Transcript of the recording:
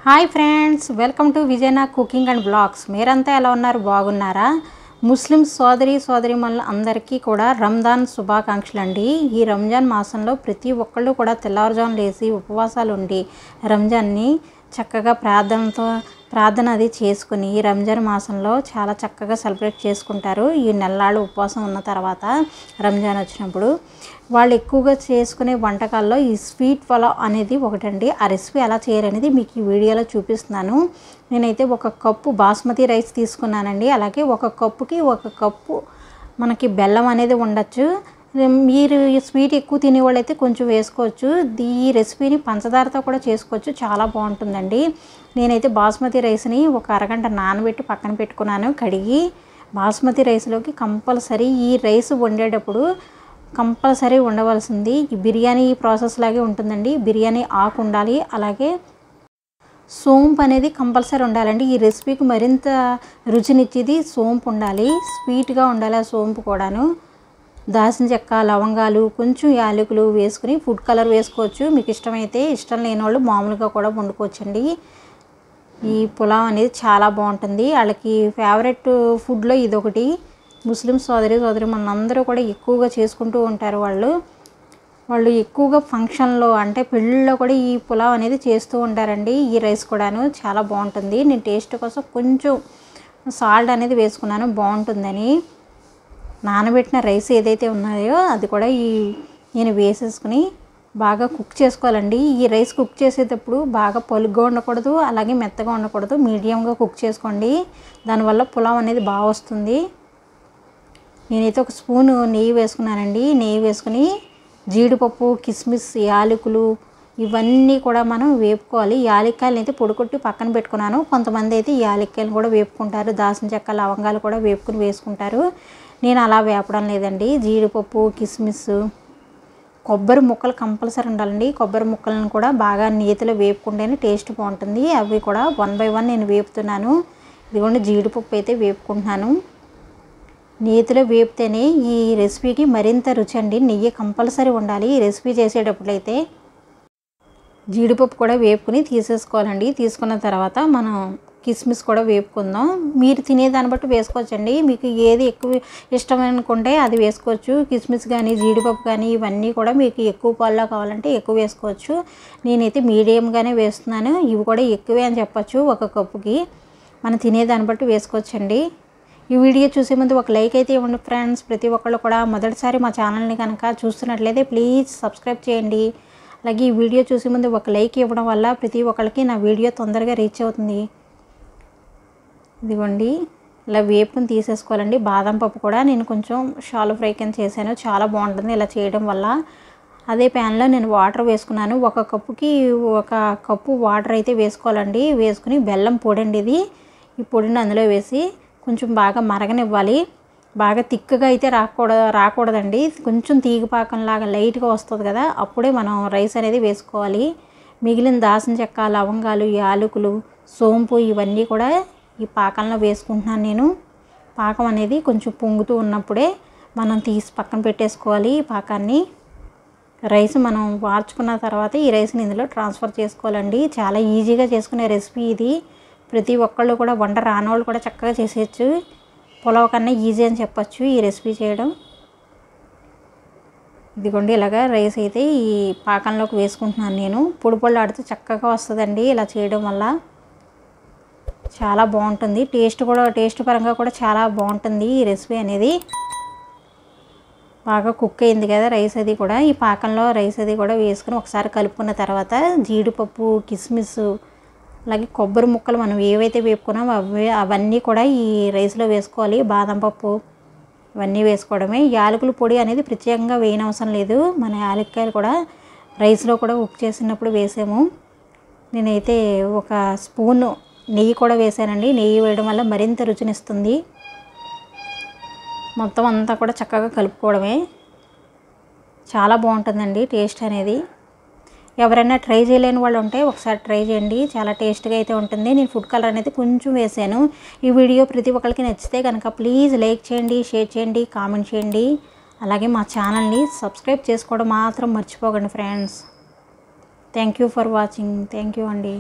Hi friends, welcome to విజయనా cooking and blogs. మీరంతా ఎలా ఉన్నారు? బాగున్నారా? ముస్లిం సోదరీమణులు అందరికీ కూడా రంజాన్ శుభాకాంక్షలు అండి. ఈ రంజాన్ మాసంలో ప్రతి ఒక్కళ్ళు కూడా తెల్లవారుజామున లేచి ఉపవాసాలు ఉండి రంజాన్ని చక్కగా ప్రార్థన అది చేసుకుని ఈ రంజాన్ మాసంలో చాలా చక్కగా సెలబ్రేట్ చేసుకుంటారు. ఈ నెలలాళ్ళు ఉపవాసం ఉన్న తర్వాత రంజాన్ వచ్చినప్పుడు వాళ్ళు ఎక్కువగా చేసుకునే వంటకాల్లో ఈ స్వీట్ పులావ్ అనేది ఒకటండి. ఆ రెసిపీ ఎలా చేయాలనేది మీకు ఈ వీడియోలో చూపిస్తున్నాను. నేనైతే ఒక కప్పు బాస్మతి రైస్ తీసుకున్నానండి. అలాగే ఒక కప్పుకి ఒక కప్పు మనకి బెల్లం అనేది ఉండొచ్చు. మీరు స్వీట్ ఎక్కువ తినేవాళ్ళు అయితే కొంచెం వేసుకోవచ్చు. ఈ రెసిపీని పంచదారతో కూడా చేసుకోవచ్చు, చాలా బాగుంటుందండి. నేనైతే బాస్మతి రైస్ని ఒక అరగంట నానబెట్టి పక్కన పెట్టుకున్నాను కడిగి. బాస్మతి రైస్లోకి కంపల్సరీ ఈ రైస్ వండేటప్పుడు కంపల్సరీ ఉండవలసింది ఈ బిర్యానీ ప్రాసెస్ లాగే ఉంటుందండి. బిర్యానీ ఆకు ఉండాలి, అలాగే సోంపు అనేది కంపల్సరీ ఉండాలండి. ఈ రెసిపీకి మరింత రుచినిచ్చేది సోంపు ఉండాలి, స్వీట్గా ఉండాలి ఆ సోంపు కూడాను. దాల్చిన చెక్క, లవంగాలు, కొంచెం యాలకులు వేసుకుని ఫుడ్ కలర్ వేసుకోవచ్చు మీకు ఇష్టమైతే. ఇష్టం లేని వాళ్ళు మామూలుగా కూడా వండుకోవచ్చండి. ఈ పులావ్ అనేది చాలా బాగుంటుంది. వాళ్ళకి ఫేవరెట్ ఫుడ్లో ఇదొకటి. ముస్లిం సోదరి మనందరూ కూడా ఎక్కువగా చేసుకుంటూ ఉంటారు. వాళ్ళు ఎక్కువగా ఫంక్షన్లో అంటే పెళ్ళిళ్ళలో కూడా ఈ పులావ్ అనేది చేస్తూ ఉంటారండి. ఈ రైస్ కూడాను చాలా బాగుంటుంది. నేను టేస్ట్ కోసం కొంచెం సాల్ట్ అనేది వేసుకున్నాను బాగుంటుందని. నానబెట్టిన రైస్ ఏదైతే ఉన్నాయో అది కూడా నేను వేసేసుకుని బాగా కుక్ చేసుకోవాలండి. ఈ రైస్ కుక్ చేసేటప్పుడు బాగా పలుగ్గా ఉండకూడదు, అలాగే మెత్తగా ఉండకూడదు, మీడియంగా కుక్ చేసుకోండి. దానివల్ల పులావ్ అనేది బాగా వస్తుంది. నేనైతే ఒక స్పూన్ నెయ్యి వేసుకున్నానండి. నెయ్యి వేసుకుని జీడిపప్పు, కిస్మిస్, యాలకులు ఇవన్నీ కూడా మనం వేపుకోవాలి. యాలక్కాయలు అయితే పొడి కొట్టి పక్కన పెట్టుకున్నాను. కొంతమంది అయితే యాలక్కాయలు కూడా వేపుకుంటారు, దాల్చిన చెక్క, లవంగాలు కూడా వేపుకుని వేసుకుంటారు. నేను అలా వేపడం లేదండి. జీడిపప్పు, కిస్మిస్, కొబ్బరి ముక్కలు కంపల్సరీ ఉండాలండి. కొబ్బరి ముక్కలను కూడా బాగా నేతిలో వేపుకుంటేనే టేస్ట్ బాగుంటుంది. అవి కూడా 1 by 1 నేను వేపుతున్నాను. ఇదిగోండి జీడిపప్పు అయితే వేపుకుంటున్నాను. నేతిలో వేపితేనే ఈ రెసిపీకి మరింత రుచి అండి. నెయ్యి కంపల్సరీ ఉండాలి ఈ రెసిపీ చేసేటప్పుడైతే. జీడిపప్పు కూడా వేపుకుని తీసేసుకోవాలండి. తీసుకున్న తర్వాత మనం కిస్మిస్ కూడా వేపుకుందాం. మీరు తినేదాన్ని బట్టి వేసుకోవచ్చండి. మీకు ఏది ఎక్కువ ఇష్టం అనుకుంటే అది వేసుకోవచ్చు. కిస్మిస్ కానీ, జీడిపప్పు కానీ ఇవన్నీ కూడా మీకు ఎక్కువ పాల్లో కావాలంటే ఎక్కువ వేసుకోవచ్చు. నేనైతే మీడియంగానే వేస్తున్నాను. ఇవి కూడా ఎక్కువే అని చెప్పచ్చు. ఒక కప్పుకి మనం తినేదాన్ని బట్టి వేసుకోవచ్చండి. ఈ వీడియో చూసే ముందు ఒక లైక్ అయితే ఇవ్వండి ఫ్రెండ్స్. ప్రతి ఒక్కళ్ళు కూడా మొదటిసారి మా ఛానల్ని కనుక చూస్తున్నట్లయితే ప్లీజ్ సబ్స్క్రైబ్ చేయండి. అలాగే ఈ వీడియో చూసే ముందు ఒక లైక్ ఇవ్వడం వల్ల ప్రతి ఒక్కరికి నా వీడియో తొందరగా రీచ్ అవుతుంది. ఇదిగోండి ఇలా వేపుని తీసేసుకోవాలండి. బాదం పప్పు కూడా నేను కొంచెం షాలో ఫ్రై కింద చేశాను, చాలా బాగుంటుంది ఇలా చేయడం వల్ల. అదే ప్యాన్లో నేను వాటర్ వేసుకున్నాను. ఒక కప్పుకి ఒక కప్పు వాటర్ అయితే వేసుకోవాలండి. వేసుకుని బెల్లం పొడి అండి ఇది. ఈ పొడిని అందులో వేసి కొంచెం బాగా మరగనివ్వాలి. బాగా తిక్కగా అయితే రాకూడదండి. కొంచెం తీగపాకంలాగా లైట్గా వస్తుంది కదా, అప్పుడే మనం రైస్ అనేది వేసుకోవాలి. మిగిలిన దాల్చిన చెక్క, లవంగాలు, యాలకులు, సోంపు ఇవన్నీ కూడా ఈ పాకంలో వేసుకుంటున్నాను నేను. పాకం అనేది కొంచెం పొంగుతూ ఉన్నప్పుడే మనం తీసి పక్కన పెట్టేసుకోవాలి. ఈ పాకాన్ని రైస్ మనం వార్చుకున్న తర్వాత ఈ రైస్ని ఇందులో ట్రాన్స్ఫర్ చేసుకోవాలండి. చాలా ఈజీగా చేసుకునే రెసిపీ ఇది. ప్రతి ఒక్కళ్ళు కూడా వంట రానోళ్ళు కూడా చక్కగా చేసేయచ్చు. పులావ్ కన్నా ఈజీ అని చెప్పచ్చు ఈ రెసిపీ చేయడం. ఇదిగోండి ఇలాగా రైస్ అయితే ఈ పాకంలోకి వేసుకుంటున్నాను నేను. పొడి ఆడుతూ చక్కగా వస్తుందండి ఇలా చేయడం వల్ల. చాలా బాగుంటుంది. టేస్ట్ పరంగా కూడా చాలా బాగుంటుంది ఈ రెసిపీ అనేది. బాగా కుక్ అయింది కదా రైస్ అది కూడా. ఈ పాకంలో రైస్ అది కూడా వేసుకుని ఒకసారి కలుపుకున్న తర్వాత జీడిపప్పు, కిస్మిస్, అలాగే కొబ్బరి ముక్కలు మనం ఏవైతే వేపుకున్నామో అవన్నీ కూడా ఈ రైస్లో వేసుకోవాలి. బాదం పప్పు ఇవన్నీ వేసుకోవడమే. యాలకుల పొడి అనేది ప్రత్యేకంగా వేయనవసరం లేదు. మన యాలక్కాయలు కూడా రైస్లో కూడా కుక్ చేసినప్పుడు వేసాము. నేనైతే ఒక స్పూను నెయ్యి కూడా వేసానండి. నెయ్యి వేయడం వల్ల మరింత రుచినిస్తుంది. మొత్తం అంతా కూడా చక్కగా కలుపుకోవడమే. చాలా బాగుంటుందండి టేస్ట్ అనేది. ఎవరైనా ట్రై చేయలేని వాళ్ళు ఉంటే ఒకసారి ట్రై చేయండి, చాలా టేస్ట్గా అయితే ఉంటుంది. నేను ఫుడ్ కలర్ అనేది కొంచెం వేసాను. ఈ వీడియో ప్రతి ఒక్కరికి నచ్చితే కనుక ప్లీజ్ లైక్ చేయండి, షేర్ చేయండి, కామెంట్ చేయండి. అలాగే మా ఛానల్ని సబ్స్క్రైబ్ చేసుకోవడం మాత్రం మర్చిపోకండి friends. Thank you for watching. Thank you అండి.